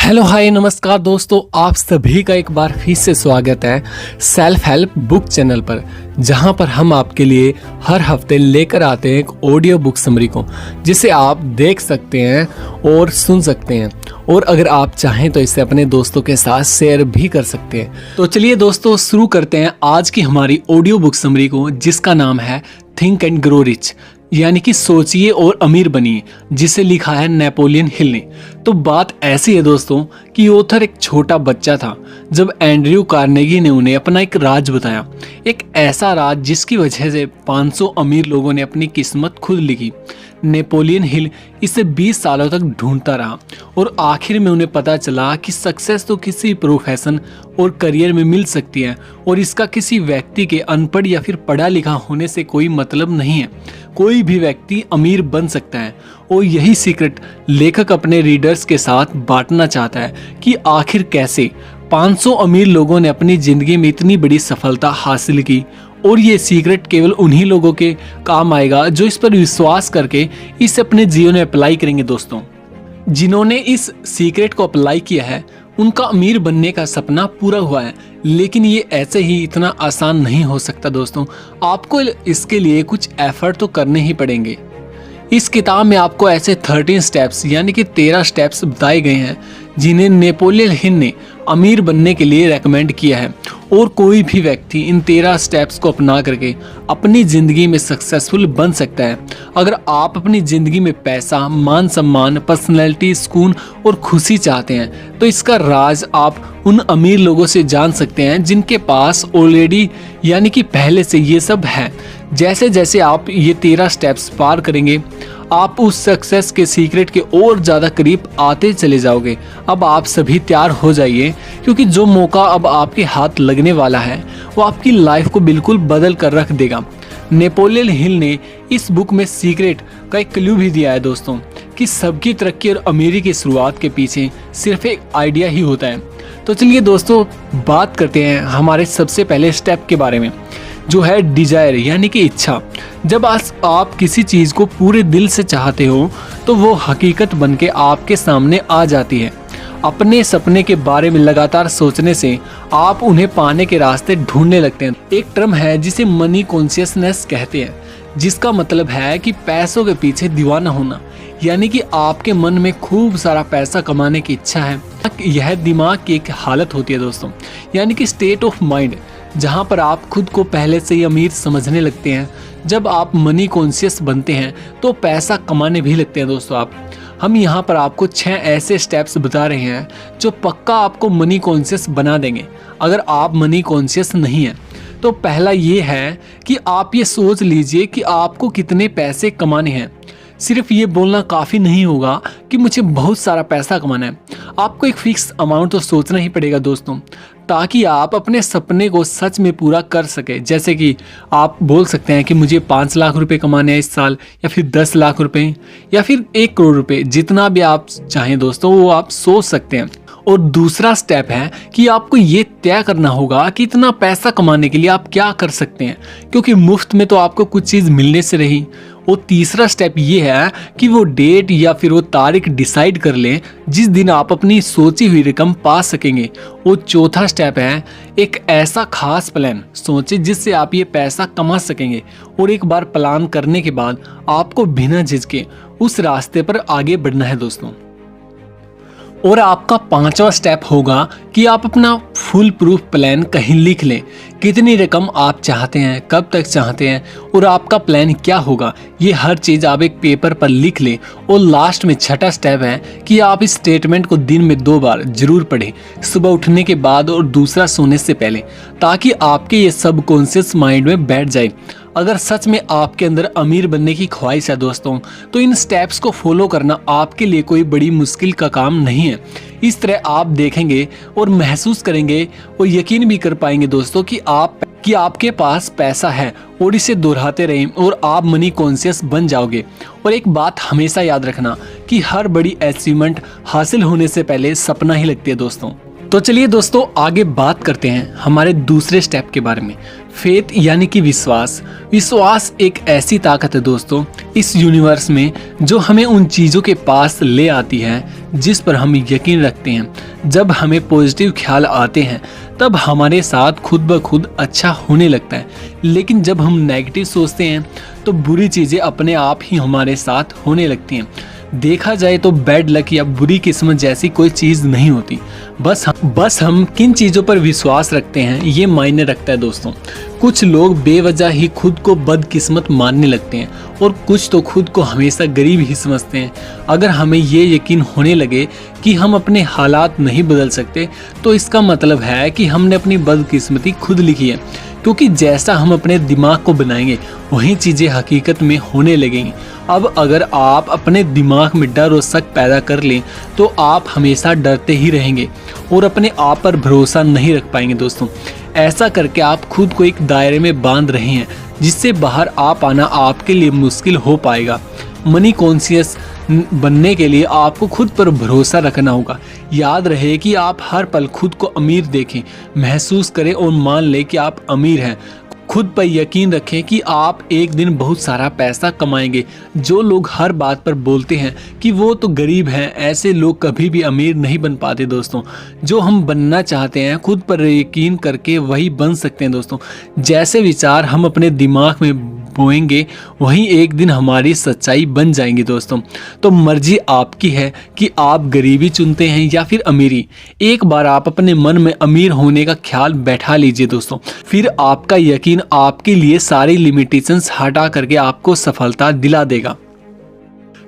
Hello hi नमस्कार दोस्तों, आप सभी का एक बार फिर से स्वागत है सेल्फ हेल्प बुक चैनल पर, जहां पर हम आपके लिए हर हफ्ते लेकर आते हैं एक ऑडियो बुक समरी को, जिसे आप देख सकते हैं और सुन सकते हैं। और अगर आप चाहें तो इसे अपने दोस्तों के साथ शेयर भी कर सकते हैं। तो चलिए दोस्तों, शुरू करते हैं आज की हमारी ऑडियो बुक समरी को, जिसका नाम है थिंक एंड ग्रो रिच, यानी कि सोचिए और अमीर बनिए, जिसे लिखा है नेपोलियन हिल ने। तो बात ऐसी है दोस्तों कि ऑथर एक छोटा बच्चा था जब एंड्रयू कार्नेगी ने उन्हें अपना एक राज बताया, एक ऐसा राज जिसकी वजह से 500 अमीर लोगों ने अपनी किस्मत खुद लिखी। नेपोलियन हिल इसे 20 सालों तक ढूंढता रहा और आखिर में उन्हें पता चला कि सक्सेस तो किसी प्रोफेशन और करियर में मिल सकती है और इसका किसी व्यक्ति के अनपढ़ या फिर पढ़ा लिखा होने से कोई मतलब नहीं है। कोई भी व्यक्ति अमीर बन सकता है और यही सीक्रेट लेखक अपने रीडर्स के साथ बांटना चाहता है कि आखिर कैसे 500 अमीर लोगों ने अपनी जिंदगी में इतनी बड़ी सफलता हासिल की। और ये सीक्रेट केवल उन्हीं लोगों के काम आएगा जो इस पर विश्वास करके इसे अपने जीवन में अप्लाई करेंगे। दोस्तों, जिन्होंने इस सीक्रेट को अप्लाई किया है उनका अमीर बनने का सपना पूरा हुआ है, लेकिन ये ऐसे ही इतना आसान नहीं हो सकता। दोस्तों, आपको इसके लिए कुछ एफर्ट तो करने ही पड़ेंगे। इस किताब में आपको ऐसे 13 स्टेप्स यानी कि 13 स्टेप्स बताए गए हैं जिन्हें नेपोलियन हिल ने अमीर बनने के लिए रेकमेंड किया है, और कोई भी व्यक्ति इन 13 स्टेप्स को अपना करके अपनी ज़िंदगी में सक्सेसफुल बन सकता है। अगर आप अपनी ज़िंदगी में पैसा, मान सम्मान, पर्सनैलिटी, सुकून और खुशी चाहते हैं तो इसका राज आप उन अमीर लोगों से जान सकते हैं जिनके पास ऑलरेडी यानी कि पहले से ये सब है। जैसे जैसे आप ये 13 स्टेप्स पार करेंगे आप उस सक्सेस के सीक्रेट के और ज़्यादा करीब आते चले जाओगे। अब आप सभी तैयार हो जाइए, क्योंकि जो मौका अब आपके हाथ लगने वाला है वो आपकी लाइफ को बिल्कुल बदल कर रख देगा। नेपोलियन हिल ने इस बुक में सीक्रेट का एक क्लू भी दिया है दोस्तों, कि सबकी तरक्की और अमीरी की शुरुआत के पीछे सिर्फ एक आइडिया ही होता है। तो चलिए दोस्तों, बात करते हैं हमारे सबसे पहले स्टेप के बारे में, जो है डिजायर यानी कि इच्छा। जब आप किसी चीज़ को पूरे दिल से चाहते हो तो वो हकीकत बन के आपके सामने आ जाती है। अपने सपने के बारे में लगातार सोचने से आप उन्हें पाने के रास्ते ढूंढने लगते हैं। एक टर्म है जिसे मनी कॉन्शियसनेस कहते हैं, जिसका मतलब है कि पैसों के पीछे दीवाना होना, यानी कि आपके मन में खूब सारा पैसा कमाने की इच्छा है। यह दिमाग की एक हालत होती है दोस्तों, यानी कि स्टेट ऑफ माइंड, जहाँ पर आप खुद को पहले से ही अमीर समझने लगते हैं। जब आप मनी कॉन्शियस बनते हैं तो पैसा कमाने भी लगते हैं। दोस्तों, हम यहाँ पर आपको 6 ऐसे स्टेप्स बता रहे हैं जो पक्का आपको मनी कॉन्शियस बना देंगे। अगर आप मनी कॉन्शियस नहीं हैं तो पहला ये है कि आप ये सोच लीजिए कि आपको कितने पैसे कमाने हैं। सिर्फ ये बोलना काफ़ी नहीं होगा कि मुझे बहुत सारा पैसा कमाना है। आपको एक फिक्स अमाउंट तो सोचना ही पड़ेगा दोस्तों, ताकि आप अपने सपने को सच में पूरा कर सके। जैसे कि आप बोल सकते हैं कि मुझे 5 लाख रुपए कमाने हैं इस साल, या फिर 10 लाख रुपए, या फिर 1 करोड़ रुपए, जितना भी आप चाहें दोस्तों वो आप सोच सकते हैं। और दूसरा स्टेप है कि आपको ये तय करना होगा कि इतना पैसा कमाने के लिए आप क्या कर सकते हैं, क्योंकि मुफ्त में तो आपको कुछ चीज़ मिलने से रही। और तीसरा स्टेप ये है कि वो डेट या फिर वो तारीख डिसाइड कर लें जिस दिन आप अपनी सोची हुई रकम पा सकेंगे। और चौथा स्टेप है एक ऐसा खास प्लान सोचें जिससे आप ये पैसा कमा सकेंगे। और एक बार प्लान करने के बाद आपको बिना झिझके उस रास्ते पर आगे बढ़ना है दोस्तों। और आपका 5वां स्टेप होगा कि आप अपना फुल प्रूफ प्लान कहीं लिख लें। कितनी रकम आप चाहते हैं, कब तक चाहते हैं और आपका प्लान क्या होगा, ये हर चीज़ आप एक पेपर पर लिख लें। और लास्ट में 6वां स्टेप है कि आप इस स्टेटमेंट को दिन में 2 बार जरूर पढ़ें, सुबह उठने के बाद और दूसरा सोने से पहले, ताकि आपके ये सबकॉन्शियस माइंड में बैठ जाए। अगर सच में आपके अंदर अमीर बनने की ख्वाहिश है दोस्तों, तो इन स्टेप्स को फॉलो करना आपके लिए कोई बड़ी मुश्किल का काम नहीं है। इस तरह आप देखेंगे और महसूस करेंगे और यकीन भी कर पाएंगे दोस्तों कि आपके पास पैसा है, और इसे दोहराते रहें और आप मनी कॉन्शियस बन जाओगे। और एक बात हमेशा याद रखना कि हर बड़ी अचीवमेंट हासिल होने से पहले सपना ही लगती है दोस्तों। तो चलिए दोस्तों आगे बात करते हैं हमारे दूसरे स्टेप के बारे में। फेथ यानी कि विश्वास। विश्वास एक ऐसी ताकत है दोस्तों इस यूनिवर्स में जो हमें उन चीज़ों के पास ले आती है जिस पर हम यकीन रखते हैं। जब हमें पॉजिटिव ख्याल आते हैं तब हमारे साथ खुद ब खुद अच्छा होने लगता है, लेकिन जब हम नेगेटिव सोचते हैं तो बुरी चीज़ें अपने आप ही हमारे साथ होने लगती हैं। देखा जाए तो बैड लक या बुरी किस्मत जैसी कोई चीज़ नहीं होती, बस हम किन चीज़ों पर विश्वास रखते हैं ये मायने रखता है दोस्तों। कुछ लोग बेवजह ही खुद को बदकिस्मत मानने लगते हैं और कुछ तो खुद को हमेशा गरीब ही समझते हैं। अगर हमें ये यकीन होने लगे कि हम अपने हालात नहीं बदल सकते तो इसका मतलब है कि हमने अपनी बदकिस्मती खुद लिखी है, क्योंकि जैसा हम अपने दिमाग को बनाएंगे वही चीज़ें हकीकत में होने लगेंगी। अब अगर आप अपने दिमाग में डर और शक पैदा कर लें तो आप हमेशा डरते ही रहेंगे और अपने आप पर भरोसा नहीं रख पाएंगे दोस्तों। ऐसा करके आप खुद को एक दायरे में बांध रहे हैं जिससे बाहर आ पाना आपके लिए मुश्किल हो पाएगा। मनी कॉन्शियस बनने के लिए आपको खुद पर भरोसा रखना होगा। याद रहे कि आप हर पल खुद को अमीर देखें, महसूस करें और मान लें कि आप अमीर हैं। खुद पर यकीन रखें कि आप एक दिन बहुत सारा पैसा कमाएंगे। जो लोग हर बात पर बोलते हैं कि वो तो गरीब हैं, ऐसे लोग कभी भी अमीर नहीं बन पाते दोस्तों। जो हम बनना चाहते हैं खुद पर यकीन करके वही बन सकते हैं दोस्तों। जैसे विचार हम अपने दिमाग में बोएंगे वहीं एक दिन हमारी सच्चाई बन जाएंगी दोस्तों। तो मर्जी आपकी है कि आप गरीबी चुनते हैं या फिर अमीरी। एक बार आप अपने मन में अमीर होने का ख्याल बैठा लीजिए दोस्तों, फिर आपका यकीन आपके लिए सारी लिमिटेशंस हटा करके आपको सफलता दिला देगा।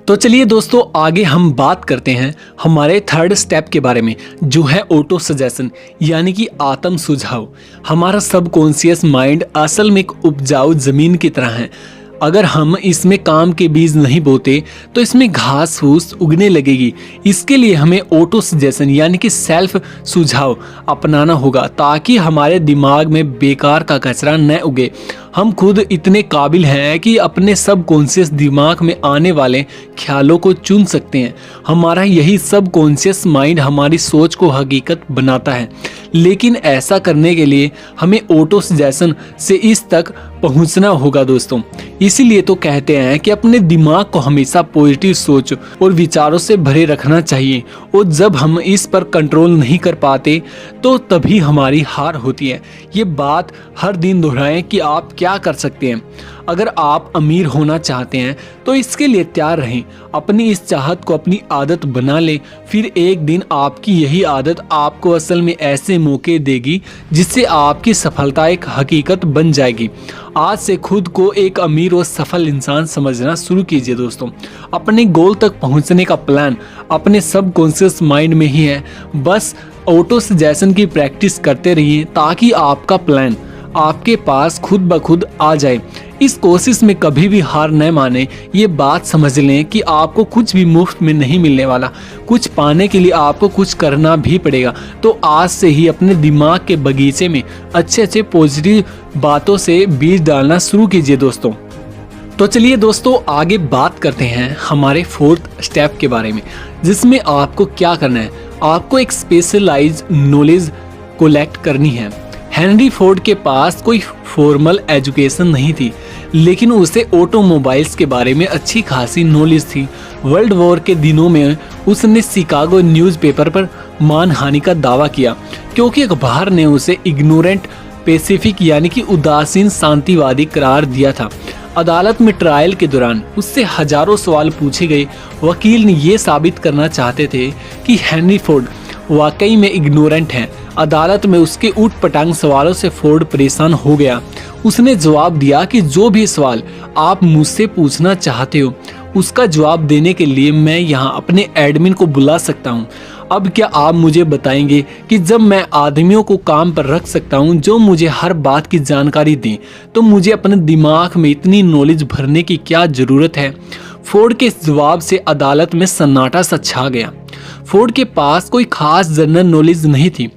तो चलिए दोस्तों आगे हम बात करते हैं हमारे थर्ड स्टेप के बारे में, जो है ऑटो सजेशन यानी कि आत्म सुझाव। हमारा सबकॉन्शियस माइंड असल में एक उपजाऊ जमीन की तरह है। अगर हम इसमें काम के बीज नहीं बोते तो इसमें घास फूस उगने लगेगी। इसके लिए हमें ऑटो सजेशन यानी कि सेल्फ सुझाव अपनाना होगा ताकि हमारे दिमाग में बेकार का कचरा न उगे। हम खुद इतने काबिल हैं कि अपने सबकॉन्शियस दिमाग में आने वाले ख्यालों को चुन सकते हैं। हमारा यही सबकॉन्शियस माइंड हमारी सोच को हकीकत बनाता है, लेकिन ऐसा करने के लिए हमें ऑटो सजेशन से इस तक पहुंचना होगा दोस्तों। इसीलिए तो कहते हैं कि अपने दिमाग को हमेशा पॉजिटिव सोच और विचारों से भरे रखना चाहिए, और जब हम इस पर कंट्रोल नहीं कर पाते तो तभी हमारी हार होती है। ये बात हर दिन दोहराएं कि आप क्या कर सकते हैं। अगर आप अमीर होना चाहते हैं तो इसके लिए तैयार रहें। अपनी इस चाहत को अपनी आदत बना लें, फिर एक दिन आपकी यही आदत आपको असल में ऐसे मौके देगी जिससे आपकी सफलता एक हकीकत बन जाएगी। आज से खुद को एक अमीर और सफल इंसान समझना शुरू कीजिए दोस्तों। अपने गोल तक पहुंचने का प्लान अपने सबकॉन्शियस माइंड में ही है। बस ऑटो सजेशन की प्रैक्टिस करते रहिए ताकि आपका प्लान आपके पास खुद ब खुद आ जाए। इस कोशिश में कभी भी हार न माने। ये बात समझ लें कि आपको कुछ भी मुफ्त में नहीं मिलने वाला। कुछ पाने के लिए आपको कुछ करना भी पड़ेगा। तो आज से ही अपने दिमाग के बगीचे में अच्छे अच्छे पॉजिटिव बातों से बीज डालना शुरू कीजिए दोस्तों। तो चलिए दोस्तों आगे बात करते हैं हमारे फोर्थ स्टेप के बारे में, जिसमें आपको क्या करना है। आपको एक स्पेशलाइज्ड नॉलेज कलेक्ट करनी है। हेनरी फोर्ड के पास कोई फॉर्मल एजुकेशन नहीं थी, लेकिन उसे ऑटोमोबाइल्स के बारे में अच्छी खासी नॉलेज थी। वर्ल्ड वॉर के दिनों में उसने शिकागो न्यूज़पेपर पर मानहानि का दावा किया, क्योंकि अखबार ने उसे इग्नोरेंट पैसिफिक यानी कि उदासीन शांतिवादी करार दिया था। अदालत में ट्रायल के दौरान उससे हजारों सवाल पूछे गए। वकील ने ये साबित करना चाहते थे कि हेनरी फोर्ड वाकई में इग्नोरेंट हैं। अदालत में उसके ऊट पटांग सवालों से फोर्ड परेशान हो गया। उसने जवाब दिया कि जो भी सवाल आप मुझसे पूछना चाहते हो उसका जवाब देने के लिए मैं यहाँ अपने एडमिन को बुला सकता हूँ। अब क्या आप मुझे बताएंगे कि जब मैं आदमियों को काम पर रख सकता हूँ जो मुझे हर बात की जानकारी दें, तो मुझे अपने दिमाग में इतनी नॉलेज भरने की क्या ज़रूरत है। फोर्ड के इस जवाब से अदालत में सन्नाटा सा छा गया। फोर्ड के पास कोई खास जनरल नॉलेज नहीं थी,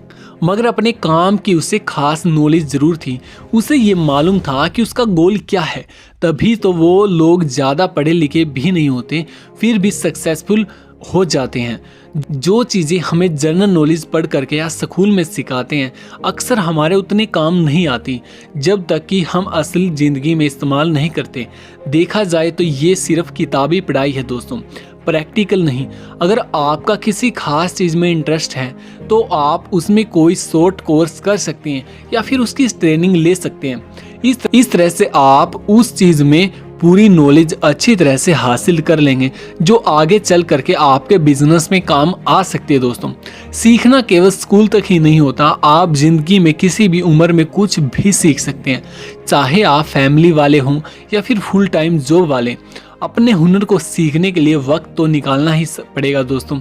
मगर अपने काम की उसे खास नॉलेज जरूर थी। उसे ये मालूम था कि उसका गोल क्या है। तभी तो वो लोग ज़्यादा पढ़े लिखे भी नहीं होते फिर भी सक्सेसफुल हो जाते हैं। जो चीज़ें हमें जनरल नॉलेज पढ़ करके या स्कूल में सिखाते हैं अक्सर हमारे उतने काम नहीं आती जब तक कि हम असल ज़िंदगी में इस्तेमाल नहीं करते। देखा जाए तो ये सिर्फ किताबी पढ़ाई है दोस्तों, प्रैक्टिकल नहीं। अगर आपका किसी खास चीज़ में इंटरेस्ट है तो आप उसमें कोई शॉर्ट कोर्स कर सकते हैं या फिर उसकी ट्रेनिंग ले सकते हैं। इस तरह से आप उस चीज़ में पूरी नॉलेज अच्छी तरह से हासिल कर लेंगे जो आगे चल करके आपके बिजनेस में काम आ सकती है दोस्तों। सीखना केवल स्कूल तक ही नहीं होता, आप ज़िंदगी में किसी भी उम्र में कुछ भी सीख सकते हैं, चाहे आप फैमिली वाले हों या फिर फुल टाइम जॉब वाले। अपने हुनर को सीखने के लिए वक्त तो निकालना ही पड़ेगा दोस्तों।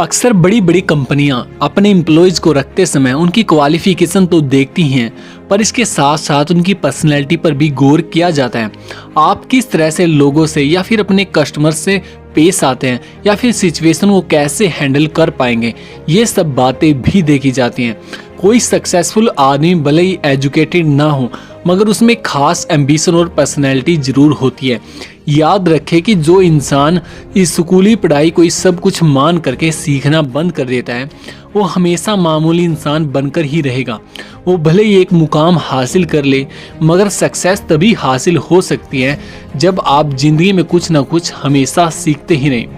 अक्सर बड़ी बड़ी कंपनियां अपने एम्प्लॉयज़ को रखते समय उनकी क्वालिफिकेशन तो देखती हैं, पर इसके साथ साथ उनकी पर्सनैलिटी पर भी गौर किया जाता है। आप किस तरह से लोगों से या फिर अपने कस्टमर से पेश आते हैं या फिर सिचुएशन को कैसे हैंडल कर पाएंगे, ये सब बातें भी देखी जाती हैं। कोई सक्सेसफुल आदमी भले ही एजुकेटेड ना हो मगर उसमें खास एम्बिशन और पर्सनैलिटी जरूर होती है। याद रखें कि जो इंसान इस स्कूली पढ़ाई को सब कुछ मान करके सीखना बंद कर देता है वो हमेशा मामूली इंसान बनकर ही रहेगा। वो भले ही एक मुकाम हासिल कर ले मगर सक्सेस तभी हासिल हो सकती है जब आप जिंदगी में कुछ ना कुछ हमेशा सीखते ही रहें।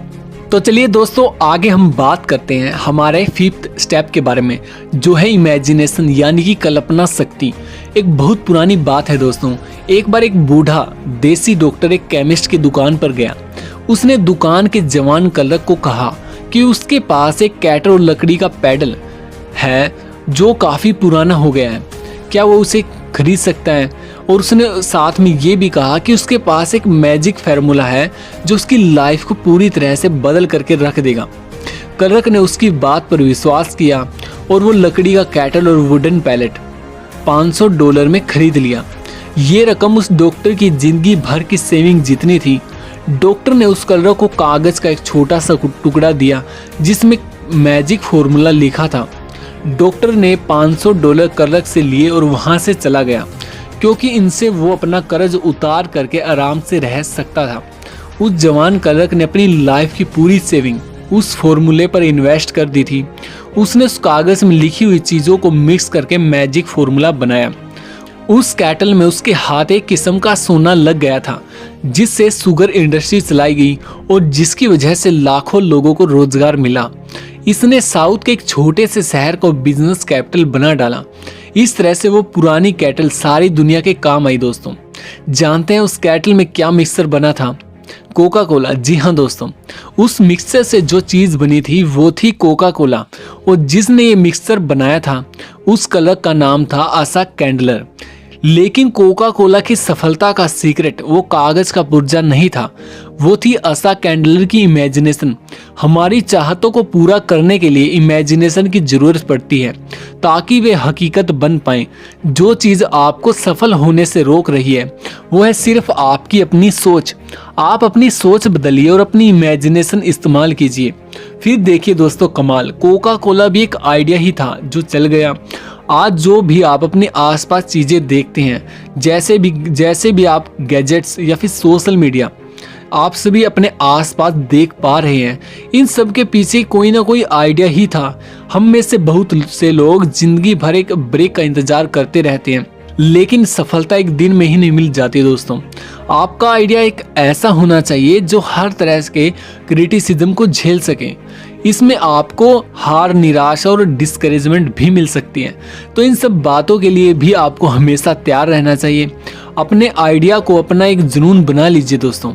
तो चलिए दोस्तों आगे हम बात करते हैं हमारे 5th स्टेप के बारे में, जो है इमेजिनेशन यानी कि कल्पना शक्ति। एक बहुत पुरानी बात है दोस्तों। एक बार एक बूढ़ा देसी डॉक्टर एक केमिस्ट की दुकान पर गया। उसने दुकान के जवान क्लर्क को कहा कि उसके पास एक कैटर और लकड़ी का पैडल है जो काफ़ी पुराना हो गया है, क्या वो उसे खरीद सकता है। और उसने साथ में ये भी कहा कि उसके पास एक मैजिक फार्मूला है जो उसकी लाइफ को पूरी तरह से बदल करके रख देगा। क्लर्क ने उसकी बात पर विश्वास किया और वो लकड़ी का कैटल और वुडन पैलेट $500 में खरीद लिया। ये रकम उस डॉक्टर की जिंदगी भर की सेविंग जितनी थी। डॉक्टर ने उस क्लर्क को कागज का एक छोटा सा टुकड़ा दिया जिसमें मैजिक फॉर्मूला लिखा था। डॉक्टर ने $500 क्लर्क से लिए और वहां से चला गया क्योंकि इनसे वो अपना कर्ज उतार करके आराम से रह सकता था। उस जवान क्लर्क ने अपनी लाइफ की पूरी सेविंग उस फॉर्मूले पर इन्वेस्ट कर दी थी। उसने उस कागज में लिखी हुई चीज़ों को मिक्स करके मैजिक फॉर्मूला बनाया। उस कैटल में उसके हाथ एक किस्म का सोना लग गया था जिससे शुगर इंडस्ट्री चलाई गई और जिसकी वजह से लाखों लोगों को रोजगार मिला। इसने साउथ के एक छोटे से शहर को बिजनेस कैपिटल बना डाला। इस तरह से वो पुरानी कैटल सारी दुनिया के काम आई दोस्तों। जानते हैं उस कैटल में क्या मिक्सचर बना था? Coca Cola. जी हाँ दोस्तों, उस मिक्सचर से जो चीज़ बनी थी वो थी कोका कोला। और जिसने ये मिक्सचर बनाया था उस क्लर्क का नाम था आशा कैंडलर। लेकिन कोका कोला की सफलता का सीक्रेट वो कागज का पुर्जा नहीं था, वो थी आशा कैंडलर की इमेजिनेशन। हमारी चाहतों को पूरा करने के लिए इमेजिनेशन की जरूरत पड़ती है ताकि वे हकीकत बन पाएं। जो चीज़ आपको सफल होने से रोक रही है वो है सिर्फ आपकी अपनी सोच। आप अपनी सोच बदलिए और अपनी इमेजिनेशन इस्तेमाल कीजिए, फिर देखिए दोस्तों कमाल। कोका कोला भी एक आइडिया ही था जो चल गया। आज जो भी आप अपने आसपास चीज़ें देखते हैं, जैसे भी आप गैजेट्स या फिर सोशल मीडिया आप सभी अपने आसपास देख पा रहे हैं, इन सब के पीछे कोई ना कोई आइडिया ही था। हम में से बहुत से लोग जिंदगी भर एक ब्रेक का इंतजार करते रहते हैं, लेकिन सफलता एक दिन में ही नहीं मिल जाती दोस्तों। आपका आइडिया एक ऐसा होना चाहिए जो हर तरह के क्रिटिसिज्म को झेल सके। इसमें आपको हार, निराशा और डिस्करेजमेंट भी मिल सकती है। तो इन सब बातों के लिए भी आपको हमेशा तैयार रहना चाहिए। अपने आइडिया को अपना एक जुनून बना लीजिए दोस्तों।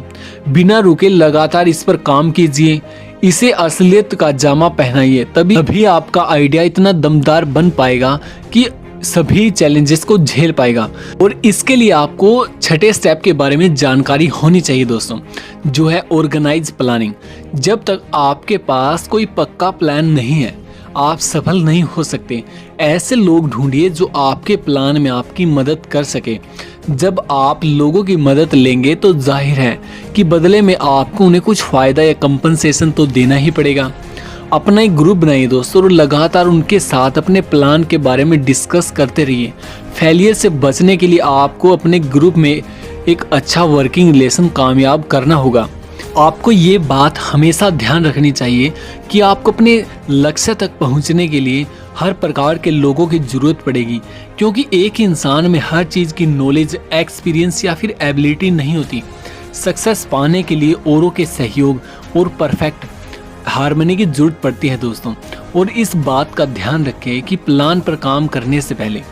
बिना रुके लगातार इस पर काम कीजिए, इसे असलियत का जामा पहनाइए, तभी आपका आइडिया इतना दमदार बन पाएगा कि सभी चैलेंजेस को झेल पाएगा। और इसके लिए आपको 6ठे स्टेप के बारे में जानकारी होनी चाहिए दोस्तों, जो है ऑर्गेनाइज प्लानिंग। जब तक आपके पास कोई पक्का प्लान नहीं है आप सफल नहीं हो सकते। ऐसे लोग ढूंढिए जो आपके प्लान में आपकी मदद कर सके। जब आप लोगों की मदद लेंगे तो जाहिर है कि बदले में आपको उन्हें कुछ फ़ायदा या कंपनसेशन तो देना ही पड़ेगा। अपना एक ग्रुप बनाइए दोस्तों और लगातार उनके साथ अपने प्लान के बारे में डिस्कस करते रहिए। फेलियर से बचने के लिए आपको अपने ग्रुप में एक अच्छा वर्किंग रिलेशन कामयाब करना होगा। आपको ये बात हमेशा ध्यान रखनी चाहिए कि आपको अपने लक्ष्य तक पहुंचने के लिए हर प्रकार के लोगों की ज़रूरत पड़ेगी, क्योंकि एक ही इंसान में हर चीज़ की नॉलेज, एक्सपीरियंस या फिर एबिलिटी नहीं होती। सक्सेस पाने के लिए औरों के सहयोग और परफेक्ट हार्मनी की ज़रूरत पड़ती है दोस्तों। और इस बात का ध्यान रखें कि प्लान पर काम करने से पहले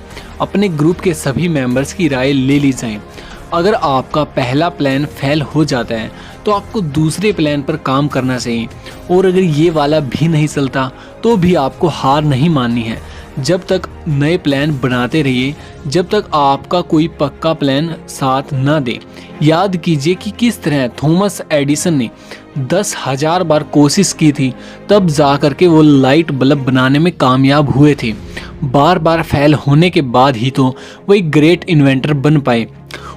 अपने ग्रुप के सभी मेंबर्स की राय ले ली जाए। अगर आपका पहला प्लान फेल हो जाता है तो आपको दूसरे प्लान पर काम करना चाहिए, और अगर ये वाला भी नहीं चलता तो भी आपको हार नहीं माननी है। जब तक नए प्लान बनाते रहिए जब तक आपका कोई पक्का प्लान साथ ना दे। याद कीजिए कि किस तरह थॉमस एडिसन ने 10,000 बार कोशिश की थी, तब जा कर के वो लाइट बल्ब बनाने में कामयाब हुए थे। बार बार फेल होने के बाद ही तो वो एक ग्रेट इन्वेंटर बन पाए।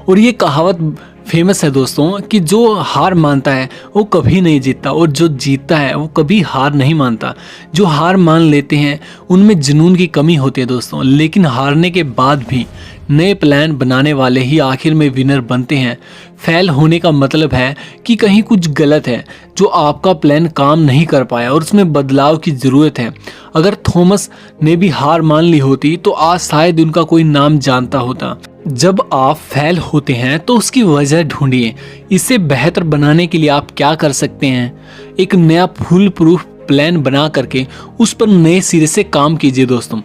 और ये कहावत फेमस है दोस्तों कि जो हार मानता है वो कभी नहीं जीतता, और जो जीतता है वो कभी हार नहीं मानता। जो हार मान लेते हैं उनमें जुनून की कमी होती है दोस्तों, लेकिन हारने के बाद भी नए प्लान बनाने वाले ही आखिर में विनर बनते हैं। फेल होने का मतलब है कि कहीं कुछ गलत है, जो आपका प्लान काम नहीं कर पाया और उसमें बदलाव की ज़रूरत है। अगर थॉमस ने भी हार मान ली होती तो आज शायद उनका कोई नाम जानता होता। जब आप फेल होते हैं तो उसकी वजह ढूंढिए। इसे बेहतर बनाने के लिए आप क्या कर सकते हैं? एक नया फुल प्रूफ प्लान बना करके उस पर नए सिरे से काम कीजिए दोस्तों।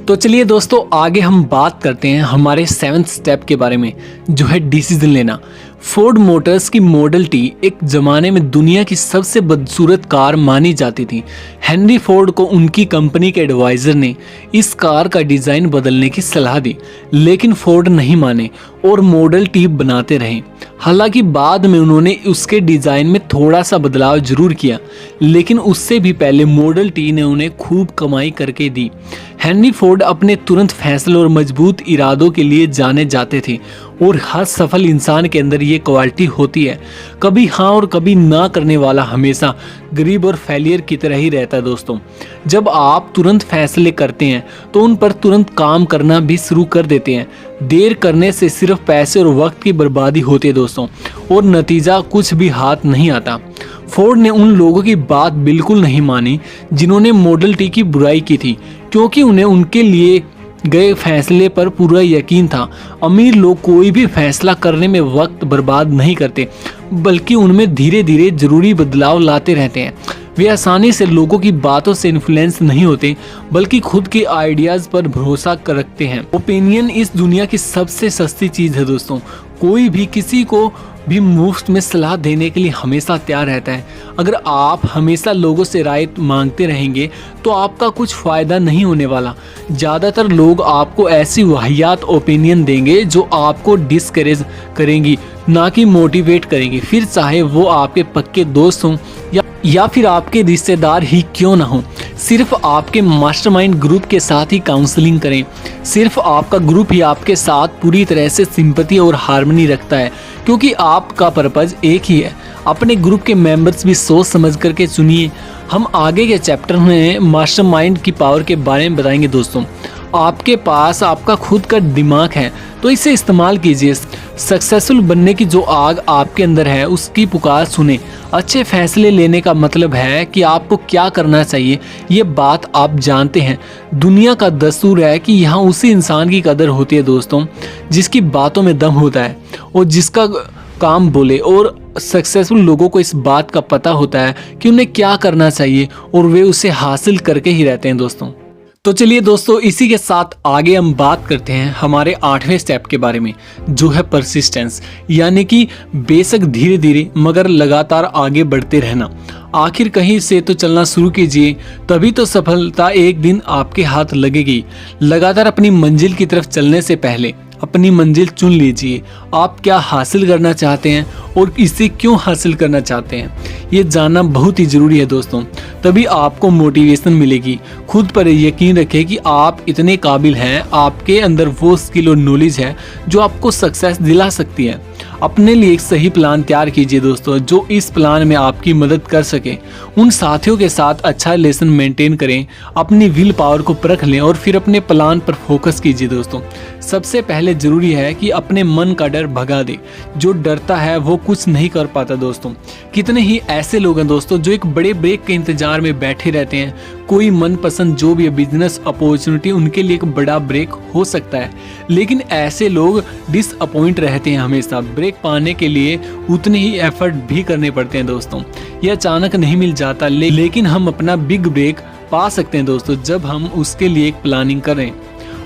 तो चलिए दोस्तों, आगे हम बात करते हैं हमारे 7th स्टेप के बारे में, जो है डिसीजन लेना। फोर्ड मोटर्स की मॉडल टी एक ज़माने में दुनिया की सबसे बदसूरत कार मानी जाती थी। हेनरी फोर्ड को उनकी कंपनी के एडवाइज़र ने इस कार का डिज़ाइन बदलने की सलाह दी, लेकिन फोर्ड नहीं माने और मॉडल टी बनाते रहे। हालांकि बाद में उन्होंने उसके डिज़ाइन में थोड़ा सा बदलाव जरूर किया, लेकिन उससे भी पहले मॉडल टी ने उन्हें खूब कमाई करके दी। हेनरी फोर्ड अपने तुरंत फैसलों और मजबूत इरादों के लिए जाने जाते थे, और हर सफल इंसान के अंदर ये क्वालिटी होती है। कभी हाँ और कभी ना करने वाला हमेशा गरीब और फेलियर की तरह ही रहता है दोस्तों। जब आप तुरंत फैसले करते हैं तो उन पर तुरंत काम करना भी शुरू कर देते हैं। देर करने से सिर्फ पैसे और वक्त की बर्बादी होती है दोस्तों, और नतीजा कुछ भी हाथ नहीं आता। फोर्ड ने उन लोगों की बात बिल्कुल नहीं मानी जिन्होंने मॉडल टी की बुराई की थी, क्योंकि उन्हें उनके लिए गए फैसले पर पूरा यकीन था। अमीर लोग कोई भी फैसला करने में वक्त बर्बाद नहीं करते, बल्कि उनमें धीरे धीरे जरूरी बदलाव लाते रहते हैं। वे आसानी से लोगों की बातों से इन्फ्लुएंस नहीं होते, बल्कि खुद के आइडियाज़ पर भरोसा रखते हैं। ओपिनियन इस दुनिया की सबसे सस्ती चीज़ है दोस्तों। कोई भी किसी को भी मुफ्त में सलाह देने के लिए हमेशा तैयार रहता है। अगर आप हमेशा लोगों से राय मांगते रहेंगे तो आपका कुछ फ़ायदा नहीं होने वाला। ज़्यादातर लोग आपको ऐसी वाहियात ओपिनियन देंगे जो आपको डिस्करेज करेंगी, ना कि मोटिवेट करेंगी, फिर चाहे वो आपके पक्के दोस्त हों या फिर आपके रिश्तेदार ही क्यों ना हो। सिर्फ आपके मास्टरमाइंड ग्रुप के साथ ही काउंसलिंग करें। सिर्फ आपका ग्रुप ही आपके साथ पूरी तरह से सिंपैथी और हार्मनी रखता है, क्योंकि आपका पर्पज एक ही है। अपने ग्रुप के मेंबर्स भी सोच समझ करके चुनिए। हम आगे के चैप्टर में मास्टरमाइंड की पावर के बारे में बताएंगे दोस्तों। आपके पास आपका खुद का दिमाग है तो इसे इस्तेमाल कीजिए। सक्सेसफुल बनने की जो आग आपके अंदर है उसकी पुकार सुने। अच्छे फैसले लेने का मतलब है कि आपको क्या करना चाहिए ये बात आप जानते हैं। दुनिया का दस्तूर है कि यहाँ उसी इंसान की कदर होती है दोस्तों जिसकी बातों में दम होता है और जिसका काम बोले। और सक्सेसफुल लोगों को इस बात का पता होता है कि उन्हें क्या करना चाहिए और वे उसे हासिल करके ही रहते हैं दोस्तों। तो चलिए दोस्तों, इसी के साथ आगे हम बात करते हैं हमारे 8वें स्टेप के बारे में, जो है परसिस्टेंस, यानी कि बेशक धीरे धीरे मगर लगातार आगे बढ़ते रहना। आखिर कहीं से तो चलना शुरू कीजिए, तभी तो सफलता एक दिन आपके हाथ लगेगी। लगातार अपनी मंजिल की तरफ चलने से पहले अपनी मंजिल चुन लीजिए। आप क्या हासिल करना चाहते हैं और इसे क्यों हासिल करना चाहते हैं, ये जानना बहुत ही ज़रूरी है दोस्तों। तभी आपको मोटिवेशन मिलेगी। खुद पर यकीन रखें कि आप इतने काबिल हैं। आपके अंदर वो स्किल और नॉलेज है जो आपको सक्सेस दिला सकती है। अपने लिए एक सही प्लान तैयार कीजिए दोस्तों, जो इस प्लान में आपकी मदद कर सके। उन साथियों के साथ अच्छा रिलेशन मेंटेन करें, अपनी विल पावर को परख लें और फिर अपने प्लान पर फोकस कीजिए दोस्तों। सबसे पहले जरूरी है कि अपने मन का डर भगा दे। जो डरता है वो कुछ नहीं कर पाता दोस्तों। कितने ही ऐसे लोग हैं दोस्तों जो एक बड़े ब्रेक के इंतजार में बैठे रहते हैं। कोई मनपसंद जो भी बिजनेस अपॉर्चुनिटी उनके लिए एक बड़ा ब्रेक हो सकता है, लेकिन ऐसे लोग डिसअपॉइंट रहते हैं हमेशा। ब्रेक पाने के लिए उतने ही एफर्ट भी करने पड़ते हैं दोस्तों। यह अचानक नहीं मिल जाता, लेकिन हम अपना बिग ब्रेक पा सकते हैं दोस्तों जब हम उसके लिए एक प्लानिंग करें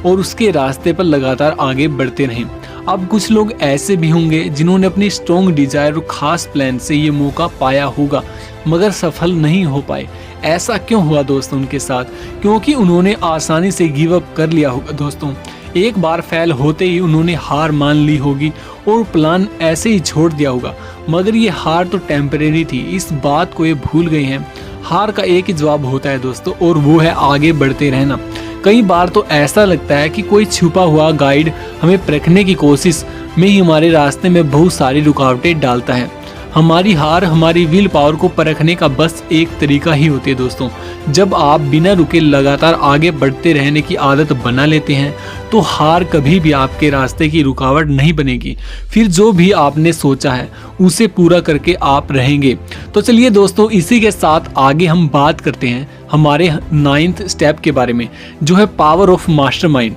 और उसके रास्ते पर लगातार आगे बढ़ते रहें। अब कुछ लोग ऐसे भी होंगे जिन्होंने अपनी स्ट्रॉन्ग डिजायर और खास प्लान से ये मौका पाया होगा मगर सफल नहीं हो पाए। ऐसा क्यों हुआ दोस्तों उनके साथ? क्योंकि उन्होंने आसानी से गिव अप कर लिया होगा दोस्तों। एक बार फेल होते ही उन्होंने हार मान ली होगी और प्लान ऐसे ही छोड़ दिया होगा। मगर ये हार तो टेम्परेरी थी, इस बात को ये भूल गए हैं। हार का एक ही जवाब होता है दोस्तों, और वो है आगे बढ़ते रहना। कई बार तो ऐसा लगता है कि कोई छुपा हुआ गाइड हमें परखने की कोशिश में ही हमारे रास्ते में बहुत सारी रुकावटें डालता है। हमारी हार हमारी विल पावर को परखने का बस एक तरीका ही होती है दोस्तों। जब आप बिना रुके लगातार आगे बढ़ते रहने की आदत बना लेते हैं तो हार कभी भी आपके रास्ते की रुकावट नहीं बनेगी। फिर जो भी आपने सोचा है उसे पूरा करके आप रहेंगे। तो चलिए दोस्तों, इसी के साथ आगे हम बात करते हैं हमारे 9th स्टेप के बारे में, जो है पावर ऑफ मास्टरमाइंड।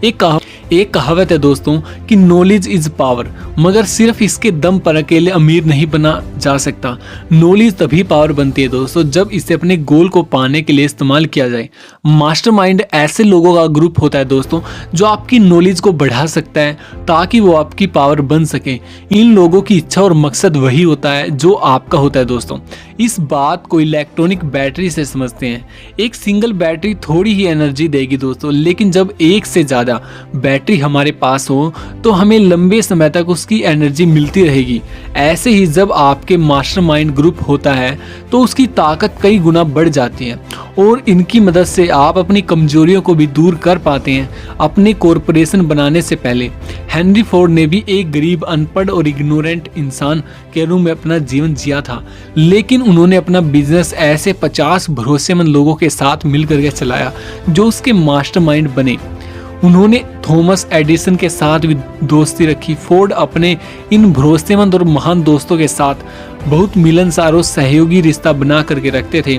एक कहावत है दोस्तों कि नॉलेज इज पावर, मगर सिर्फ इसके दम पर अकेले अमीर नहीं बना जा सकता। नॉलेज तभी पावर बनती है दोस्तों जब इसे अपने गोल को पाने के लिए इस्तेमाल किया जाए। मास्टरमाइंड ऐसे लोगों का ग्रुप होता है दोस्तों जो आपकी नॉलेज को बढ़ा सकता है ताकि वो आपकी पावर बन सके। इन लोगों की इच्छा और मकसद वही होता है जो आपका होता है दोस्तों। इस बात को इलेक्ट्रॉनिक बैटरी से समझते हैं। एक सिंगल बैटरी थोड़ी ही एनर्जी देगी दोस्तों, लेकिन जब एक से ज्यादा बैटरी हमारे पास हो तो हमें लंबे समय तक उसकी एनर्जी मिलती रहेगी। ऐसे ही जब आपके मास्टरमाइंड ग्रुप होता है तो उसकी ताकत कई गुना बढ़ जाती है और इनकी मदद से आप अपनी कमजोरियों को भी दूर कर पाते हैं। अपने कॉरपोरेशन बनाने से पहले हेनरी फोर्ड ने भी एक गरीब, अनपढ़ और इग्नोरेंट इंसान के रूप में अपना जीवन जिया था, लेकिन उन्होंने अपना बिजनेस ऐसे 50 भरोसेमंद लोगों के साथ मिलकर के चलाया जो उसके मास्टरमाइंड बने। उन्होंने थॉमस एडिसन के साथ भी दोस्ती रखी। फोर्ड अपने इन भरोसेमंद और महान दोस्तों के साथ बहुत मिलनसार और सहयोगी रिश्ता बना करके रखते थे।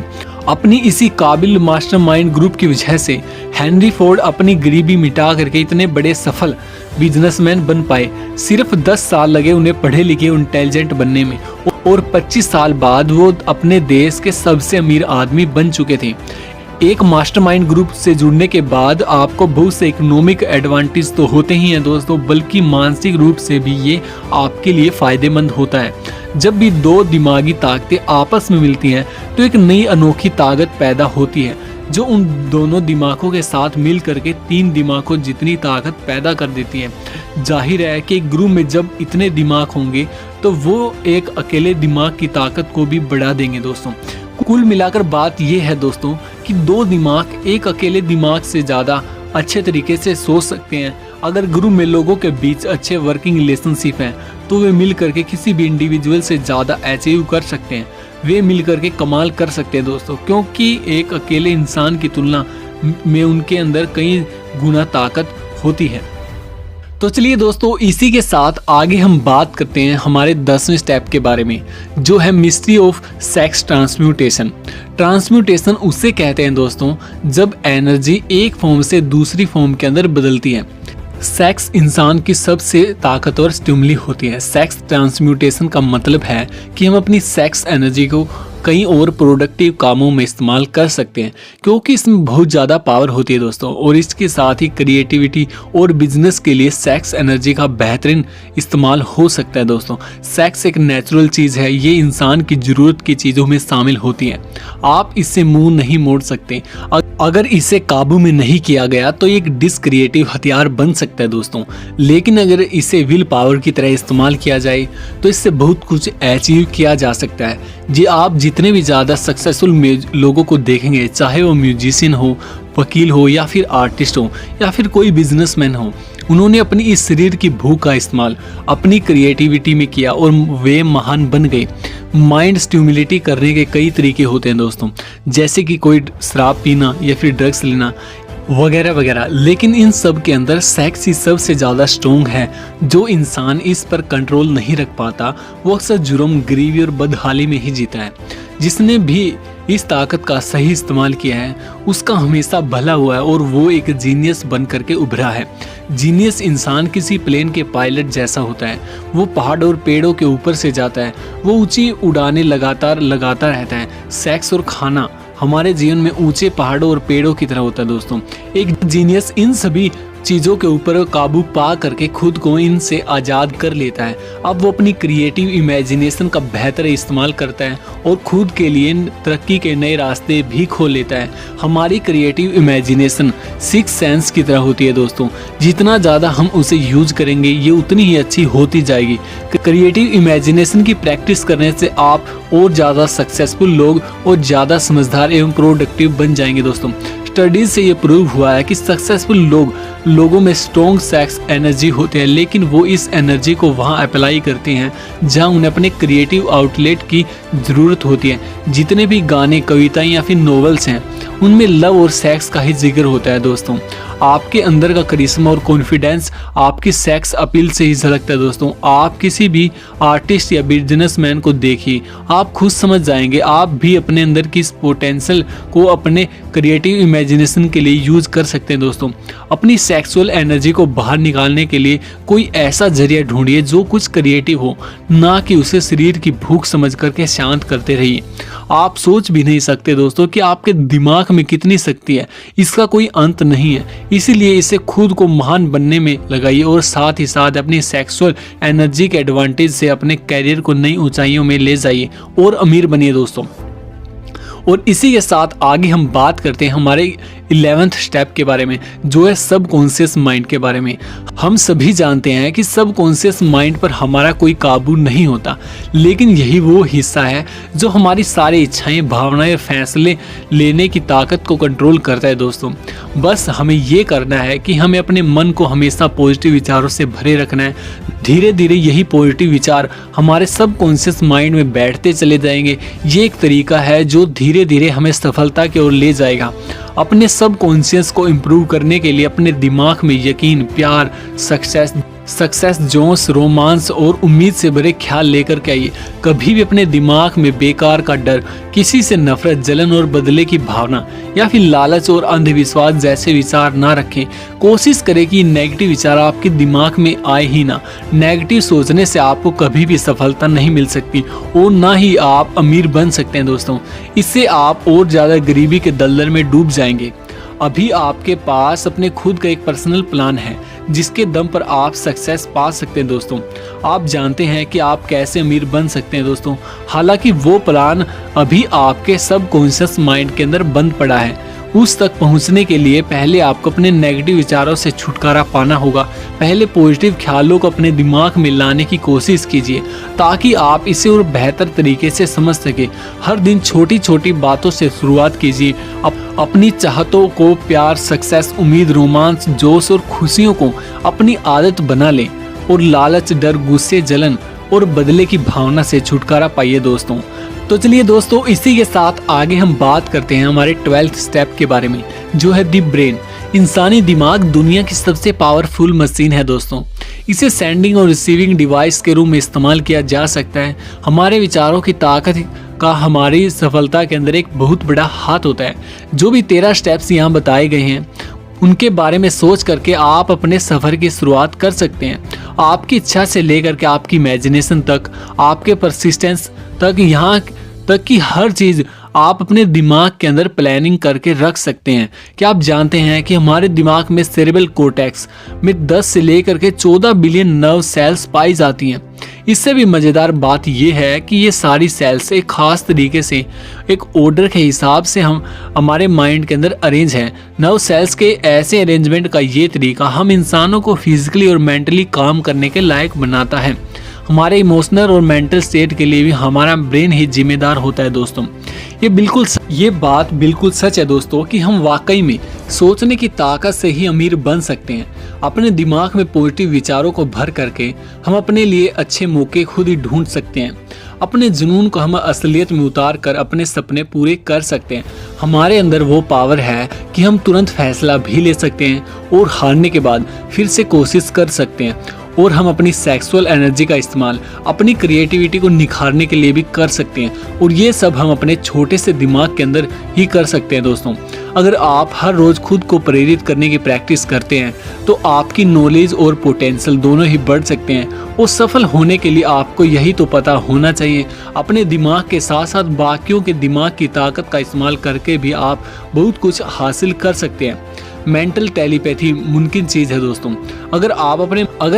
अपनी इसी काबिल मास्टरमाइंड ग्रुप की वजह से हेनरी फोर्ड अपनी गरीबी मिटा करके इतने बड़े सफल बिजनेसमैन बन पाए। सिर्फ 10 साल लगे उन्हें पढ़े लिखे इंटेलिजेंट बनने में और 25 साल बाद वो अपने देश के सबसे अमीर आदमी बन चुके थे। एक मास्टरमाइंड ग्रुप से जुड़ने के बाद आपको बहुत से इकोनॉमिक एडवांटेज तो होते ही हैं दोस्तों, बल्कि मानसिक रूप से भी ये आपके लिए फायदेमंद होता है। जब भी दो दिमागी ताकतें आपस में मिलती हैं तो एक नई अनोखी ताकत पैदा होती है जो उन दोनों दिमागों के साथ मिल करके 3 दिमागों जितनी ताकत पैदा कर देती है। जाहिर है कि एक ग्रुप में जब इतने दिमाग होंगे तो वो एक अकेले दिमाग की ताकत को भी बढ़ा देंगे दोस्तों। कुल मिलाकर बात यह है दोस्तों कि 2 दिमाग एक अकेले दिमाग से ज़्यादा अच्छे तरीके से सोच सकते हैं। अगर ग्रुप में लोगों के बीच अच्छे वर्किंग रिलेशनशिप हैं तो वे मिल करके किसी भी इंडिविजुअल से ज़्यादा अचीव कर सकते हैं। वे मिल करके कमाल कर सकते हैं दोस्तों, क्योंकि एक अकेले इंसान की तुलना में उनके अंदर कई गुना ताकत होती है। तो चलिए दोस्तों, इसी के साथ आगे हम बात करते हैं हमारे 10वें स्टेप के बारे में, जो है mystery of sex transmutation. Transmutation उसे कहते हैं दोस्तों जब एनर्जी एक फॉर्म से दूसरी फॉर्म के अंदर बदलती है। सेक्स इंसान की सबसे ताकतवर स्टिमुली होती है। सेक्स ट्रांसम्यूटेशन का मतलब है कि हम अपनी सेक्स एनर्जी को कई और प्रोडक्टिव कामों में इस्तेमाल कर सकते हैं, क्योंकि इसमें बहुत ज़्यादा पावर होती है दोस्तों। और इसके साथ ही क्रिएटिविटी और बिजनेस के लिए सेक्स एनर्जी का बेहतरीन इस्तेमाल हो सकता है दोस्तों। सेक्स एक नेचुरल चीज़ है, ये इंसान की ज़रूरत की चीज़ों में शामिल होती है। आप इससे मुंह नहीं मोड़ सकते। अगर इसे काबू में नहीं किया गया तो एक डिसक्रिएटिव हथियार बन सकता है दोस्तों, लेकिन अगर इसे विल पावर की तरह इस्तेमाल किया जाए तो इससे बहुत कुछ अचीव किया जा सकता है। जी, आप जितने भी ज़्यादा सक्सेसफुल लोगों को देखेंगे, चाहे वो म्यूजिशियन हो, वकील हो या फिर आर्टिस्ट हो या फिर कोई बिजनेसमैन हो, उन्होंने अपनी इस शरीर की भूख का इस्तेमाल अपनी क्रिएटिविटी में किया और वे महान बन गए। माइंड स्टिमुलेटी करने के कई तरीके होते हैं दोस्तों, जैसे कि कोई शराब पीना या फिर ड्रग्स लेना वगैरह वगैरह, लेकिन इन सब के अंदर सेक्स ही सबसे ज़्यादा स्ट्रॉन्ग है। जो इंसान इस पर कंट्रोल नहीं रख पाता वो अक्सर जुर्म, गरीबी और बदहाली में ही जीता है। जिसने भी इस ताकत का सही इस्तेमाल किया है उसका हमेशा भला हुआ है और वो एक जीनियस बन करके उभरा है। जीनियस इंसान किसी प्लेन के पायलट जैसा होता है। वो पहाड़ और पेड़ों के ऊपर से जाता है, वो ऊंची उड़ानें लगातार लगाता रहता है। सेक्स और खाना हमारे जीवन में ऊंचे पहाड़ों और पेड़ों की तरह होता है दोस्तों। एक जीनियस इन सभी चीज़ों के ऊपर काबू पा करके खुद को इनसे आज़ाद कर लेता है। अब वो अपनी क्रिएटिव इमेजिनेशन का बेहतर इस्तेमाल करता है और खुद के लिए तरक्की के नए रास्ते भी खोल लेता है। हमारी क्रिएटिव इमेजिनेशन सिक्स सेंस की तरह होती है दोस्तों। जितना ज़्यादा हम उसे यूज करेंगे ये उतनी ही अच्छी होती जाएगी। क्रिएटिव इमेजिनेशन की प्रैक्टिस करने से आप और ज़्यादा सक्सेसफुल लोग और ज़्यादा समझदार एवं प्रोडक्टिव बन जाएंगे दोस्तों। स्टडीज से ये प्रूव हुआ है कि सक्सेसफुल लोगों में स्ट्रॉन्ग सेक्स एनर्जी होती है, लेकिन वो इस एनर्जी को वहाँ अप्लाई करते हैं जहाँ उन्हें अपने क्रिएटिव आउटलेट की ज़रूरत होती है। जितने भी गाने, कविताएं या फिर नॉवेल्स हैं उनमें लव और सेक्स का ही जिक्र होता है दोस्तों। आपके अंदर का करिश्मा और कॉन्फिडेंस आपकी सेक्स अपील से ही झलकता है दोस्तों। आप किसी भी आर्टिस्ट या बिजनेसमैन को देखिए, आप खुद समझ जाएंगे। आप भी अपने अंदर की इस पोटेंशियल को अपने क्रिएटिव इमेजिनेशन के लिए यूज कर सकते हैं दोस्तों। अपनी सेक्सुअल एनर्जी को बाहर निकालने के लिए कोई ऐसा जरिया ढूंढिए जो कुछ क्रिएटिव हो, ना कि उसे शरीर की भूख समझ करके शांत करते रहिए। आप सोच भी नहीं सकते दोस्तों कि आपके दिमाग में कितनी शक्ति है, इसका कोई अंत नहीं है। इसीलिए इसे खुद को महान बनने में लगाइए और साथ ही साथ अपनी सेक्सुअल एनर्जी के एडवांटेज से अपने कैरियर को नई ऊंचाइयों में ले जाइए और अमीर बनिए दोस्तों। और इसी के साथ आगे हम बात करते हैं हमारे 11th स्टेप के बारे में, जो है सबकॉन्शियस माइंड के बारे में। हम सभी जानते हैं कि सबकॉन्शियस माइंड पर हमारा कोई काबू नहीं होता, लेकिन यही वो हिस्सा है जो हमारी सारी इच्छाएं, भावनाएं, फैसले लेने की ताकत को कंट्रोल करता है दोस्तों। बस हमें ये करना है कि हमें अपने मन को हमेशा पॉजिटिव विचारों से भरे रखना है। धीरे धीरे यही पॉजिटिव विचार हमारे सबकॉन्शियस माइंड में बैठते चले जाएंगे। ये एक तरीका है जो धीरे धीरे हमें सफलता की ओर ले जाएगा। अपने सबकॉन्शियस को इम्प्रूव करने के लिए अपने दिमाग में यकीन, प्यार, सक्सेस, जोश, रोमांस और उम्मीद से भरे ख्याल लेकर के आइए। कभी भी अपने दिमाग में बेकार का डर, किसी से नफरत, जलन और बदले की भावना या फिर लालच और अंधविश्वास जैसे विचार ना रखें। कोशिश करें कि नेगेटिव विचार आपके दिमाग में आए ही ना। नेगेटिव सोचने से आपको कभी भी सफलता नहीं मिल सकती और ना ही आप अमीर बन सकते हैं दोस्तों। इससे आप और ज़्यादा गरीबी के दलदल में डूब जाएंगे। अभी आपके पास अपने खुद का एक पर्सनल प्लान है जिसके दम पर आप सक्सेस पा सकते हैं दोस्तों। आप जानते हैं कि आप कैसे अमीर बन सकते हैं दोस्तों। हालांकि वो प्लान अभी आपके सबकॉन्शियस माइंड के अंदर बंद पड़ा है। उस तक पहुंचने के लिए पहले आपको अपने नेगेटिव विचारों से छुटकारा पाना होगा। पहले पॉजिटिव ख्यालों को अपने दिमाग में लाने की कोशिश कीजिए ताकि आप इसे और बेहतर तरीके से समझ सके। हर दिन छोटी छोटी बातों से शुरुआत कीजिए। अपनी चाहतों को, प्यार, सक्सेस, उम्मीद, रोमांस, जोश और खुशियों को अपनी आदत बना लें और लालच, डर, गुस्से, जलन और बदले की भावना से छुटकारा पाइए दोस्तों। तो चलिए दोस्तों, इसी के साथ आगे हम बात करते हैं हमारे 12th स्टेप के बारे में, जो है दी ब्रेन। इंसानी दिमाग दुनिया की सबसे पावरफुल मशीन है दोस्तों। इसे सेंडिंग और रिसीविंग डिवाइस के रूप में इस्तेमाल किया जा सकता है। हमारे विचारों की ताकत का हमारी सफलता के अंदर एक बहुत बड़ा हाथ होता है। जो भी 13 स्टेप्स यहाँ बताए गए हैं उनके बारे में सोच करके आप अपने सफ़र की शुरुआत कर सकते हैं। आपकी इच्छा से लेकर के आपकी इमेजिनेशन तक, आपके परसिस्टेंस तक, यहाँ तक कि हर चीज़ आप अपने दिमाग के अंदर प्लानिंग करके रख सकते हैं। क्या आप जानते हैं कि हमारे दिमाग में सेरेब्रल कॉर्टेक्स में 10 से लेकर के 14 बिलियन नर्व सेल्स पाई जाती हैं। इससे भी मज़ेदार बात यह है कि ये सारी सेल्स एक खास तरीके से एक ऑर्डर के हिसाब से हमारे माइंड के अंदर अरेंज है। नर्व सेल्स के ऐसे अरेंजमेंट का ये तरीका हम इंसानों को फिजिकली और मेंटली काम करने के लायक बनाता है। हमारे इमोशनल और मेंटल स्टेट के लिए भी हमारा ब्रेन ही जिम्मेदार होता है दोस्तों। ये बात बिल्कुल सच है दोस्तों कि हम वाकई में सोचने की ताकत से ही अमीर बन सकते हैं। अपने दिमाग में पॉजिटिव विचारों को भर करके हम अपने लिए अच्छे मौके खुद ही ढूंढ सकते हैं। अपने जुनून को हम असलियत में उतार कर अपने सपने पूरे कर सकते हैं। हमारे अंदर वो पावर है कि हम तुरंत फैसला भी ले सकते हैं और हारने के बाद फिर से कोशिश कर सकते हैं। और हम अपनी सेक्सुअल एनर्जी का इस्तेमाल अपनी क्रिएटिविटी को निखारने के लिए भी कर सकते हैं, और ये सब हम अपने छोटे से दिमाग के अंदर ही कर सकते हैं दोस्तों। अगर आप हर रोज खुद को प्रेरित करने की प्रैक्टिस करते हैं तो आपकी नॉलेज और पोटेंशियल दोनों ही बढ़ सकते हैं। और सफल होने के लिए आपको यही तो पता होना चाहिए। अपने दिमाग के साथ साथ बाकियों के दिमाग की ताकत का इस्तेमाल करके भी आप बहुत कुछ हासिल कर सकते हैं। मेंटल टेलीपैथी मुमकिन चीज़ है दोस्तों। अगर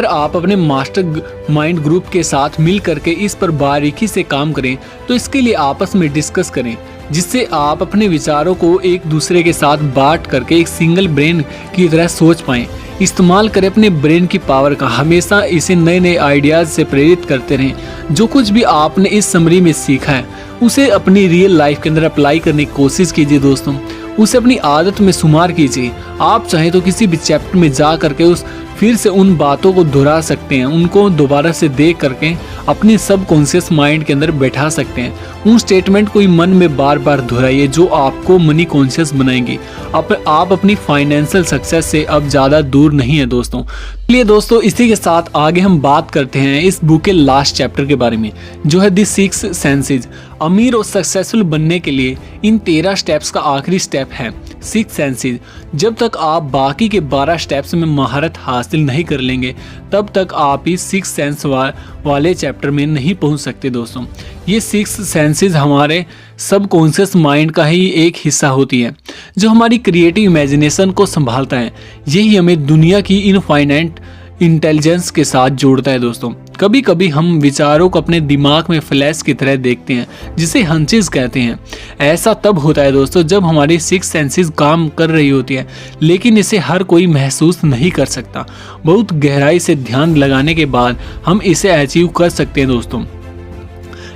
आप अपने मास्टर माइंड ग्रुप के साथ मिल करके इस पर बारीकी से काम करें तो इसके लिए आपस में डिस्कस करें, जिससे आप अपने विचारों को एक दूसरे के साथ बांट करके एक सिंगल ब्रेन की तरह सोच पाएं। इस्तेमाल करें अपने ब्रेन की पावर का, हमेशा इसे नए नए आइडियाज से प्रेरित करते रहें। जो कुछ भी आपने इस समरी में सीखा है उसे अपनी रियल लाइफ के अंदर अप्लाई करने की कोशिश कीजिए दोस्तों। उसे अपनी आदत में शुमार कीजिए। आप चाहें तो किसी भी चैप्टर में जा करके फिर से उन बातों को दोहरा सकते हैं, उनको दोबारा से देख करके अपनी सबकॉन्शियस माइंड के अंदर बैठा सकते हैं। उन स्टेटमेंट को मन में बार बार दोहराइए जो आपको मनी कॉन्शियस बनाएंगे। आप अपनी फाइनेंशियल सक्सेस से अब ज़्यादा दूर नहीं है दोस्तों। चलिए दोस्तों, इसी के साथ आगे हम बात करते हैं इस बुक के लास्ट चैप्टर के बारे में, जो है द 6 सेंसेस। अमीर और सक्सेसफुल बनने के लिए इन 13 स्टेप्स का आखिरी स्टेप है 6 सेंसेस। जब तक आप बाकी के 12 स्टेप्स में महारत हासिल नहीं कर लेंगे तब तक आप इस 6 सेंस वाले चैप्टर में नहीं पहुंच सकते दोस्तों। ये 6 सेंसेस हमारे सबकॉन्शियस माइंड का ही एक हिस्सा होती है जो हमारी क्रिएटिव इमेजिनेशन को संभालता है। यही हमें दुनिया की इनफाइनाइट इंटेलिजेंस के साथ जोड़ता है दोस्तों। कभी कभी हम विचारों को अपने दिमाग में फ्लैश की तरह देखते हैं, जिसे हंचेस कहते हैं। ऐसा तब होता है दोस्तों जब हमारी 6 सेंसेस काम कर रही होती है, लेकिन इसे हर कोई महसूस नहीं कर सकता। बहुत गहराई से ध्यान लगाने के बाद हम इसे अचीव कर सकते हैं दोस्तों।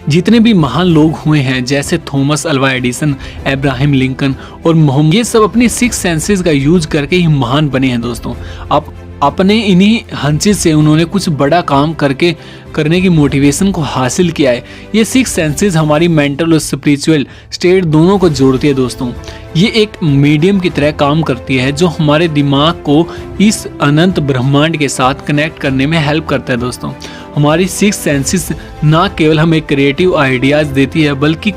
जितने भी महान लोग हुए हैं जैसे Thomas Alva Edison, Abraham Lincoln और मोहम्मद, ये सब अपनी 6 सेंसेस का यूज करके ही महान बने हैं दोस्तों। अब अपने इन्हीं हंचेस से उन्होंने कुछ बड़ा काम करने की मोटिवेशन को हासिल किया है। ये 6 सेंसेस हमारी मेंटल और स्पिरिचुअल स्टेट दोनों को जोड़ती है दोस्तों। ये एक मीडियम की तरह काम करती है जो हमारे दिमाग को इस अनंत ब्रह्मांड के साथ कनेक्ट करने में हेल्प करता है दोस्तों। हमारी 6 सेंसेस ना केवल हमें क्रिएटिव आइडियाज देती है, बल्कि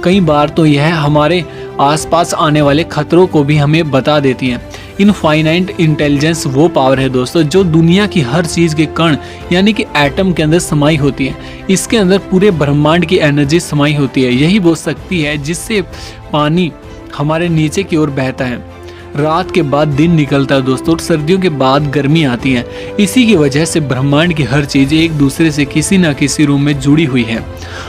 कई बार तो यह हमारे आसपास आने वाले खतरों को भी हमें बता देती है। इनफाइनाइट इंटेलिजेंस वो पावर है दोस्तों जो दुनिया की हर चीज़ के कण यानी कि एटम के अंदर समाई होती है। इसके अंदर पूरे ब्रह्मांड की एनर्जी समाई होती है। यही वो शक्ति है जिससे पानी हमारे नीचे की ओर बहता है, रात के बाद दिन निकलता है दोस्तों, और सर्दियों के बाद गर्मी आती है। इसी की वजह से ब्रह्मांड की हर चीज़ एक दूसरे से किसी न किसी रूप में जुड़ी हुई है।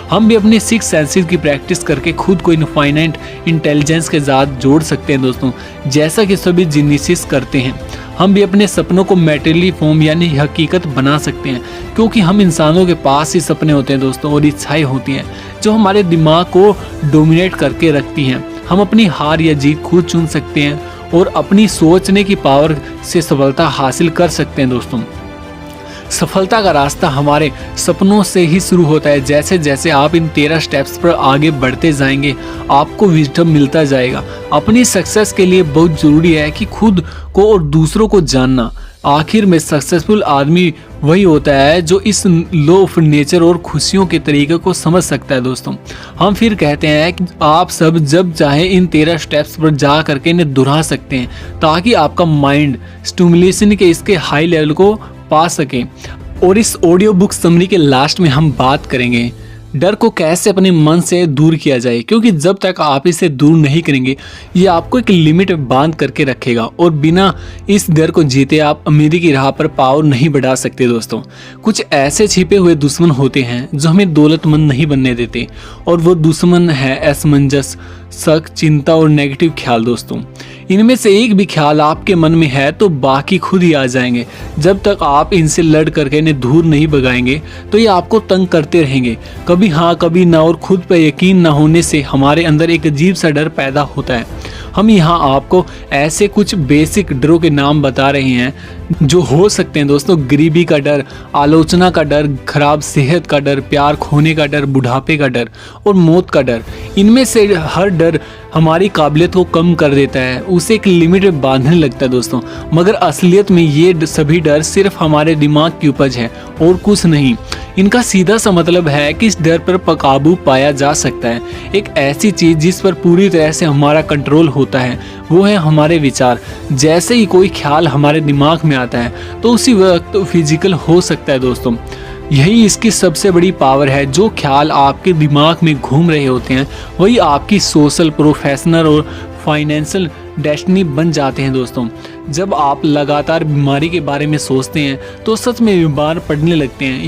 हम भी अपने 6 सेंसेस की प्रैक्टिस करके खुद को इनफाइनाइट इंटेलिजेंस के साथ जोड़ सकते हैं दोस्तों, जैसा कि सभी जीनियस करते हैं। हम भी अपने सपनों को मैटेरियली फॉर्म यानी हकीकत बना सकते हैं, क्योंकि हम इंसानों के पास ही सपने होते हैं दोस्तों और इच्छाएं होती हैं जो हमारे दिमाग को डोमिनेट करके रखती हैं। हम अपनी हार या जीत खुद चुन सकते हैं और अपनी सोचने की पावर से सफलता हासिल कर सकते हैं दोस्तों। सफलता का रास्ता हमारे सपनों से ही शुरू होता है। जैसे जैसे आप इन 13 स्टेप्स पर आगे बढ़ते जाएंगे आपको विजडम मिलता जाएगा। अपनी सक्सेस के लिए बहुत जरूरी है कि खुद को और दूसरों को जानना। आखिर में सक्सेसफुल आदमी वही होता है जो इस लॉ ऑफ नेचर और खुशियों के तरीके को समझ सकता है दोस्तों। हम फिर कहते हैं कि आप सब जब चाहे इन 13 स्टेप्स पर जा करके इन्हें दोहरा सकते हैं ताकि आपका माइंड स्टिमुलेशन के इसके हाई लेवल को पा सके। और इस ऑडियो बुक समरी के लास्ट में हम बात करेंगे डर को कैसे अपने मन से दूर किया जाए, क्योंकि जब तक आप इसे दूर नहीं करेंगे ये आपको एक लिमिट में बांध करके रखेगा और बिना इस डर को जीते आप अमीरी की राह पर पाँव नहीं बढ़ा सकते दोस्तों। कुछ ऐसे छिपे हुए दुश्मन होते हैं जो हमें दौलतमंद नहीं बनने देते, और वो दुश्मन है असमंजस, शक, चिंता और नेगेटिव ख्याल दोस्तों। इनमें से एक भी ख्याल आपके मन में है तो बाकी खुद ही आ जाएंगे। जब तक आप इनसे लड़ करके इन्हें दूर नहीं भगाएंगे तो ये आपको तंग करते रहेंगे, कभी हाँ कभी ना, और खुद पर यकीन ना होने से हमारे अंदर एक अजीब सा डर पैदा होता है। हम यहाँ आपको ऐसे कुछ बेसिक डरों के नाम बता रहे हैं जो हो सकते हैं दोस्तों। गरीबी का डर, आलोचना का डर, खराब सेहत का डर, प्यार खोने का डर, बुढ़ापे का डर और मौत का डर। इनमें से हर डर हमारी काबिलियत को कम कर देता है, उसे एक लिमिट में बांधने लगता है दोस्तों। मगर असलियत में ये सभी डर सिर्फ हमारे दिमाग की उपज है और कुछ नहीं। इनका सीधा सा मतलब है कि इस डर पर काबू पाया जा सकता है। एक ऐसी चीज जिस पर पूरी तरह से हमारा कंट्रोल होता है वो है हमारे विचार। जैसे ही कोई ख्याल हमारे दिमाग में आता है तो उसी वक्त फिजिकल हो सकता है दोस्तों। यही इसकी सबसे बड़ी पावर है। जो ख्याल आपके दिमाग में घूम रहे होते हैं वही आपकी सोशल, प्रोफेशनल और फाइनेंशियल डेस्टिनी बन जाते हैं दोस्तों। जब आप लगातार बीमारी के बारे में सोचते हैं तो सच में बीमार पड़ने लगते हैं।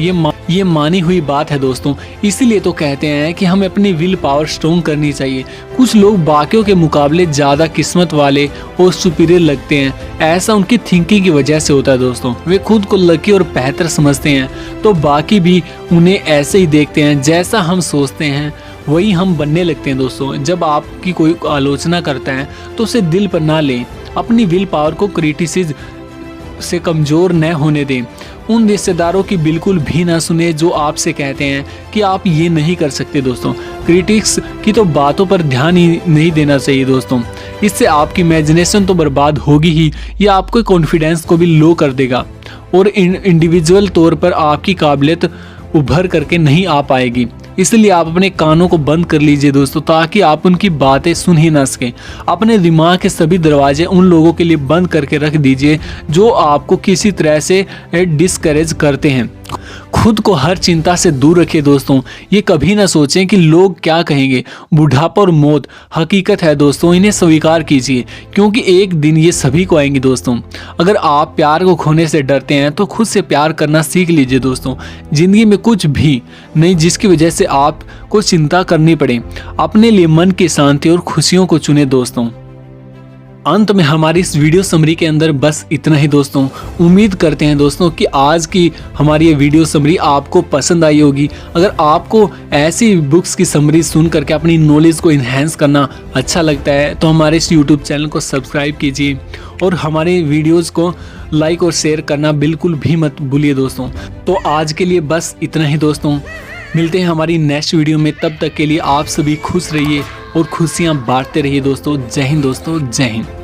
ये मानी हुई बात है दोस्तों। इसीलिए तो कहते हैं कि हमें अपनी विल पावर स्ट्रॉन्ग करनी चाहिए। कुछ लोग बाकियों के मुकाबले ज़्यादा किस्मत वाले और सुपीरियर लगते हैं। ऐसा उनकी थिंकिंग की वजह से होता है दोस्तों। वे खुद को लकी और बेहतर समझते हैं तो बाकी भी उन्हें ऐसे ही देखते हैं। जैसा हम सोचते हैं वही हम बनने लगते हैं दोस्तों। जब आपकी कोई आलोचना करता है तो उसे दिल पर ना लें। अपनी विल पावर को क्रिटिसिज्म से कमज़ोर न होने दें। उन रिश्तेदारों की बिल्कुल भी ना सुने जो आपसे कहते हैं कि आप ये नहीं कर सकते दोस्तों। क्रिटिक्स की तो बातों पर ध्यान ही नहीं देना चाहिए दोस्तों। इससे आपकी इमेजिनेशन तो बर्बाद होगी ही, ये आपके कॉन्फिडेंस को भी लो कर देगा और इंडिविजुअल तौर पर आपकी काबिलियत उभर करके नहीं आ पाएगी। इसलिए आप अपने कानों को बंद कर लीजिए दोस्तों, ताकि आप उनकी बातें सुन ही ना सकें। अपने दिमाग के सभी दरवाजे उन लोगों के लिए बंद करके रख दीजिए जो आपको किसी तरह से डिस्करेज करते हैं। खुद को हर चिंता से दूर रखिए दोस्तों। ये कभी ना सोचें कि लोग क्या कहेंगे। बुढ़ापा और मौत हकीकत है दोस्तों, इन्हें स्वीकार कीजिए क्योंकि एक दिन ये सभी को आएंगी दोस्तों। अगर आप प्यार को खोने से डरते हैं तो खुद से प्यार करना सीख लीजिए दोस्तों। जिंदगी में कुछ भी नहीं जिसकी वजह से आपको चिंता करनी पड़े। अपने लिए मन की शांति और खुशियों को चुने दोस्तों। अंत में हमारी इस वीडियो समरी के अंदर बस इतना ही दोस्तों। उम्मीद करते हैं दोस्तों कि आज की हमारी ये वीडियो समरी आपको पसंद आई होगी। अगर आपको ऐसी बुक्स की समरी सुन करके अपनी नॉलेज को इन्हेंस करना अच्छा लगता है तो हमारे इस यूट्यूब चैनल को सब्सक्राइब कीजिए और हमारे वीडियोज़ को लाइक और शेयर करना बिल्कुल भी मत भूलिए दोस्तों। तो आज के लिए बस इतना ही दोस्तों। मिलते हैं हमारी नेक्स्ट वीडियो में। तब तक के लिए आप सभी खुश रहिए और खुशियाँ बांटते रहिए दोस्तों। जय हिंद दोस्तों, जय हिंद।